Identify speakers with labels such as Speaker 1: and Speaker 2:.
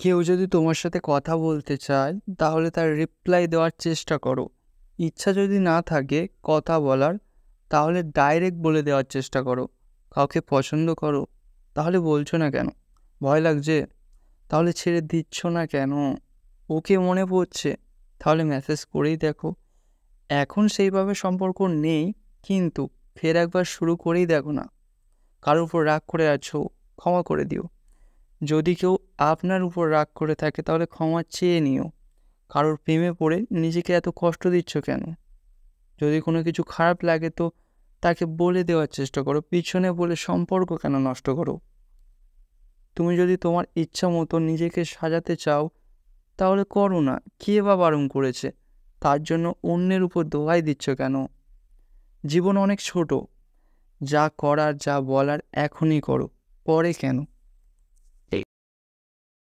Speaker 1: কেউ যদি তোমার সাথে কথা বলতে চায় তাহলে তার রিপ্লাই দেওয়ার চেষ্টা করো। ইচ্ছা যদি না থাকে কথা বলার, তাহলে ডাইরেক্ট বলে দেওয়ার চেষ্টা করো। কাউকে পছন্দ করো, তাহলে বলছো না কেন? ভয় লাগছে, তাহলে ছেড়ে দিচ্ছ না কেন? ওকে মনে পড়ছে, তাহলে মেসেজ করেই দেখো। এখন সেইভাবে সম্পর্ক নেই, কিন্তু ফের একবার শুরু করেই দেখো না। কারোর উপর রাগ করে আছো, ক্ষমা করে দিও। যদি কেউ আপনার উপর রাগ করে থাকে তাহলে ক্ষমা চেয়ে নিও। কারোর প্রেমে পড়ে নিজেকে এত কষ্ট দিচ্ছ কেন? যদি কোনো কিছু খারাপ লাগে তো তাকে বলে দেওয়ার চেষ্টা করো, পিছনে বলে সম্পর্ক কেন নষ্ট করো? তুমি যদি তোমার ইচ্ছা মতো নিজেকে সাজাতে চাও তাহলে করো না, কে বা বারণ করেছে? তার জন্য অন্যের উপর দোহাই দিচ্ছ কেন? জীবন অনেক ছোট, যা করার যা বলার এখনই করো, পরে কেন?